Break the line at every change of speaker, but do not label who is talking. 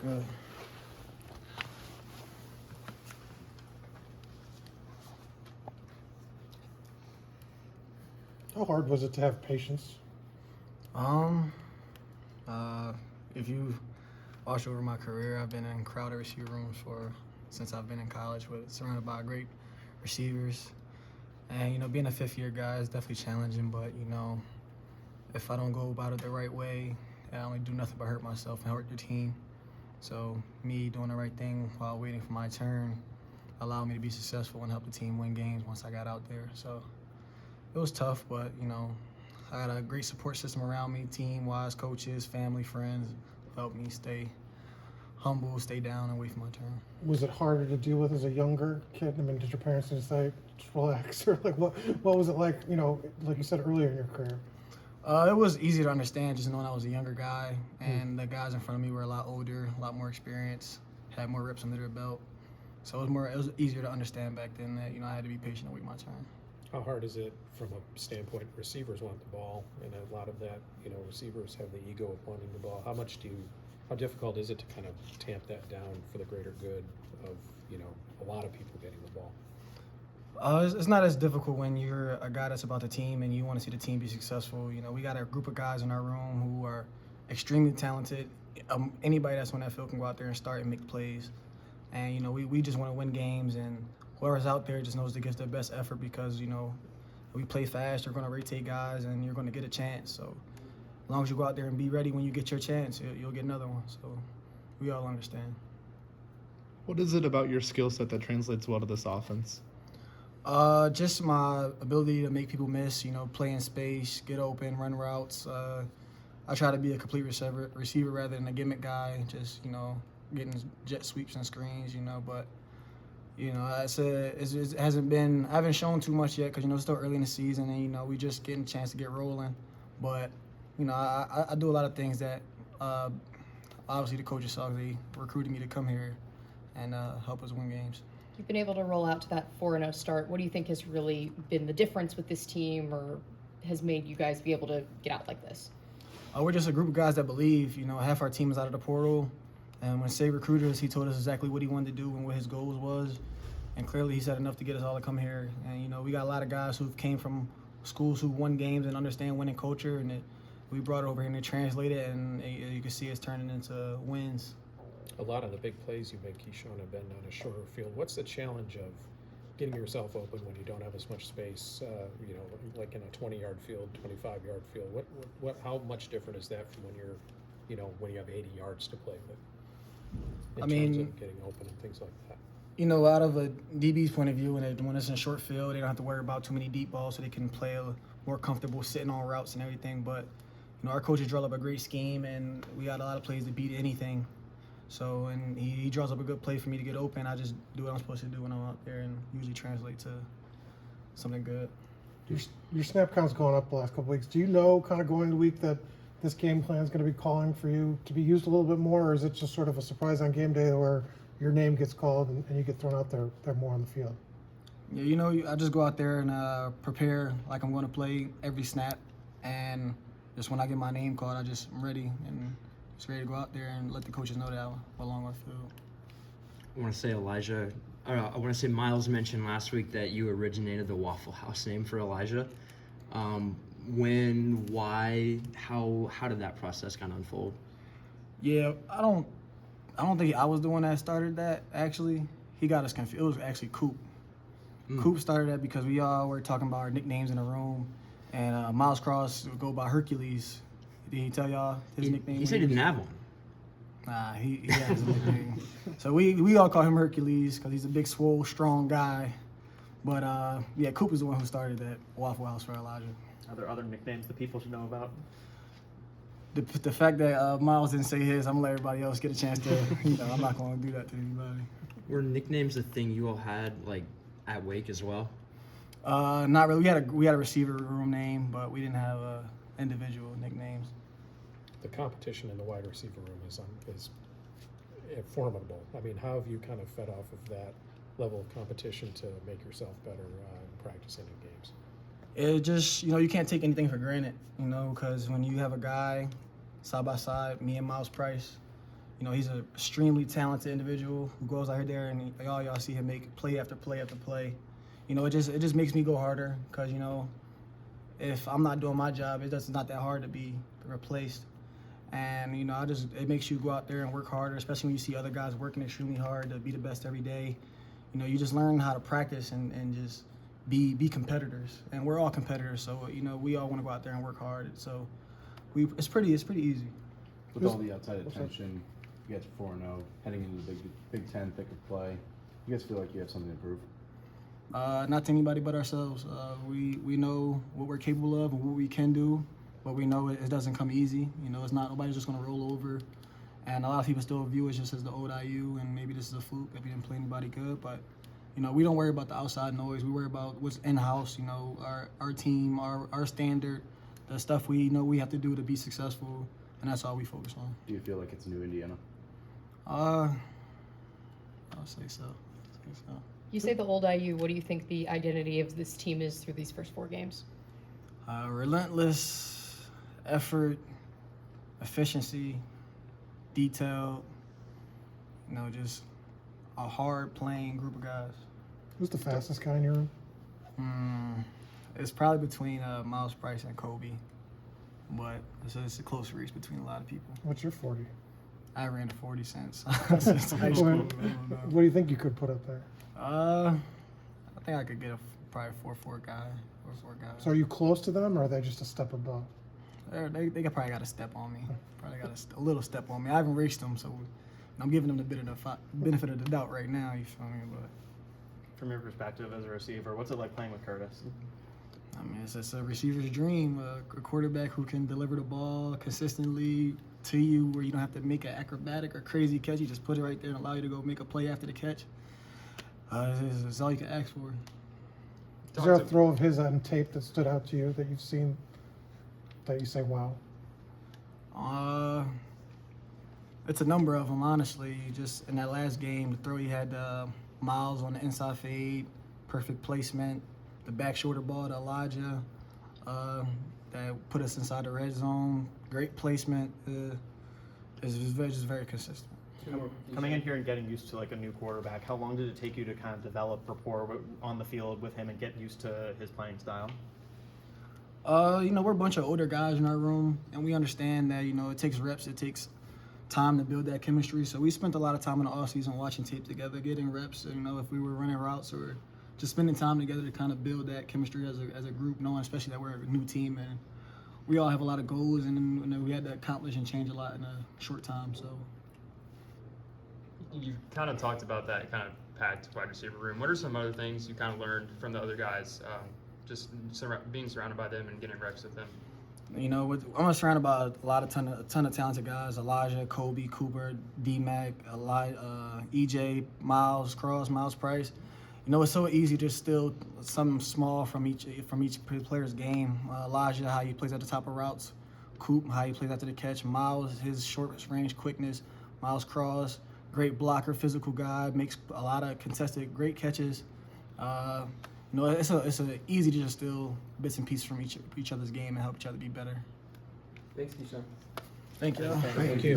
Good.
How hard was it to have patience?
Um, uh, if you watch over my career, I've been in crowded receiver rooms since I've been in college, surrounded by great receivers. And being a fifth-year guy is definitely challenging. But if I don't go about it the right way, I only do nothing but hurt myself and hurt the team. So me doing the right thing while waiting for my turn allowed me to be successful and help the team win games once I got out there. So it was tough, but I had a great support system around me, team-wise, coaches, family, friends, helped me stay humble, stay down, and wait for my turn.
Was it harder to deal with as a younger kid? I mean, did your parents just say, just relax? Or like, what was it like, like you said earlier in your career?
It was easy to understand just knowing I was a younger guy, and the guys in front of me were a lot older, a lot more experienced, had more reps under their belt. So it was easier to understand back then that, I had to be patient and wait my turn.
How hard is it from a standpoint, receivers want the ball, and a lot of that, receivers have the ego of wanting the ball. How difficult is it to kind of tamp that down for the greater good of, a lot of people getting the ball?
It's not as difficult when you're a guy that's about the team and you want to see the team be successful. We got a group of guys in our room who are extremely talented. Anybody that's on that field can go out there and start and make plays. And, we just want to win games, and whoever's out there just knows to give their best effort because, we play fast, you're going to rotate guys, and you're going to get a chance. So as long as you go out there and be ready when you get your chance, you'll get another one. So we all understand.
What is it about your skill set that translates well to this offense?
Just my ability to make people miss, play in space, get open, run routes. I try to be a complete receiver rather than a gimmick guy, just, getting jet sweeps and screens, but, it hasn't been, I haven't shown too much yet because, it's still early in the season and, we just getting a chance to get rolling. But, I do a lot of things that, obviously the coaches saw. They recruited me to come here and help us win games.
You've been able to roll out to that 4-0 start. What do you think has really been the difference with this team or has made you guys be able to get out like this?
We're just a group of guys that believe. Half our team is out of the portal. And when Say recruited us, he told us exactly what he wanted to do and what his goals was. And clearly he said enough to get us all to come here. And, we got a lot of guys who came from schools who won games and understand winning culture. And we brought it over here and they translated it, and you can see us turning into wins.
A lot of the big plays you make, Keyshawn, have been on a shorter field. What's the challenge of getting yourself open when you don't have as much space, like in a 20-yard field, 25-yard field? How much different is that from when you're, when you have 80 yards to play with? In terms of getting open and things like that.
Out of a DB's point of view, when it's in short field, they don't have to worry about too many deep balls, so they can play more comfortable sitting on routes and everything. But, our coaches draw up a great scheme, and we got a lot of plays to beat anything. So, and he draws up a good play for me to get open. I just do what I'm supposed to do when I'm out there and usually translate to something good.
Your snap count's gone up the last couple weeks. Do you know kind of going into the week that this game plan is going to be calling for you to be used a little bit more, or is it just sort of a surprise on game day where your name gets called and you get thrown out there more on the field?
Yeah, I just go out there and prepare like I'm going to play every snap, and just when I get my name called, I'm ready and just ready to go out there and let the coaches know that I belong on the field.
I want to say Miles mentioned last week that you originated the Waffle House name for Elijah. When, why, how did that process kind of unfold?
Yeah, I don't think I was the one that started that. Actually, he got us confused. It was actually Coop. Coop started that because we all were talking about our nicknames in the room, and Miles Cross would go by Hercules. Did he tell y'all his nickname?
He said he didn't have one.
Nah, he has a nickname. So we all call him Hercules because he's a big, swole, strong guy. But yeah, Coop is the one who started that Waffle House for Elijah.
Are there other nicknames that people should know about?
The fact that Miles didn't say his, I'm gonna let everybody else get a chance to. I'm not gonna do that to anybody.
Were nicknames a thing you all had like at Wake as well?
Not really. We had a receiver room name, but we didn't have individual nicknames.
The competition in the wide receiver room is formidable. I mean, how have you kind of fed off of that level of competition to make yourself better in practicing in games?
It just, you can't take anything for granted, because when you have a guy side by side, me and Miles Price, You know, he's an extremely talented individual who goes out there and y'all see him make play after play after play. You know, it just makes me go harder because, you know, if I'm not doing my job, it's not that hard to be replaced. And, you know, it makes you go out there and work harder, especially when you see other guys working extremely hard to be the best every day. You know, you just learn how to practice and just be competitors. And we're all competitors, so, you know, we all want to go out there and work hard. So it's pretty easy.
With all the outside attention, you guys are 4-0, heading into the Big Ten, thick of play. You guys feel like you have something to prove?
Not to anybody but ourselves. We know what we're capable of and what we can do, but we know it doesn't come easy. You know, nobody's just going to roll over. And a lot of people still view us just as the old IU, and maybe this is a fluke that we didn't play anybody good. But, you know, we don't worry about the outside noise. We worry about what's in-house, you know, our team, our standard, the stuff we know we have to do to be successful, and that's all we focus on.
Do you feel like it's new Indiana?
I'll say so.
You say the old IU. What do you think the identity of this team is through these first 4 games?
Relentless effort, efficiency, detailed, you know, just a hard playing group of guys.
Who's the fastest guy in your room?
It's probably between Miles Price and Kobe, but it's a close race between a lot of people.
What's your 40?
I ran the 40 since high school.
What do you think you could put up there?
I think I could get probably 4-4 guy. 4-4 guy.
So are you close to them, or are they just a step above?
They probably got a step on me. Probably got a little step on me. I haven't raced them, so I'm giving them the benefit of the doubt right now. You feel me? But
From your perspective as a receiver, what's it like playing with Curtis?
I mean, it's a receiver's dream. A quarterback who can deliver the ball consistently to you, where you don't have to make an acrobatic or crazy catch. You just put it right there and allow you to go make a play after the catch. It's all you can ask for.
Is there a throw of his on tape that stood out to you that you've seen that you say, wow?
It's a number of them, honestly. Just in that last game, the throw he had Miles on the inside fade, perfect placement, the back shoulder ball to Elijah that put us inside the red zone. Great placement. It's just very consistent.
Coming in here and getting used to like a new quarterback, how long did it take you to kind of develop rapport on the field with him and get used to his playing style?
You know, we're a bunch of older guys in our room, and we understand that, you know, it takes reps, it takes time to build that chemistry. So we spent a lot of time in the offseason watching tape together, getting reps, you know, if we were running routes or just spending time together to kind of build that chemistry as a group, knowing especially that we're a new team and we all have a lot of goals, and you know, we had to accomplish and change a lot in a short time. So
you kind of talked about that kind of packed wide receiver room. What are some other things you kind of learned from the other guys, just being surrounded by them and getting reps with them?
You know, I'm surrounded by a ton of talented guys: Elijah, Kobe, Cooper, D-Mac, EJ, Miles Cross, Miles Price. You know, it's so easy to steal something small from each player's game. Elijah, how he plays at the top of routes. Coop, how he plays after the catch. Miles, his short range quickness. Miles Cross, great blocker, physical guy, makes a lot of contested great catches. You know, it's easy to just steal bits and pieces from each other's game and help each other be better.
Thanks, Keyshawn.
Thank you.
Thank you.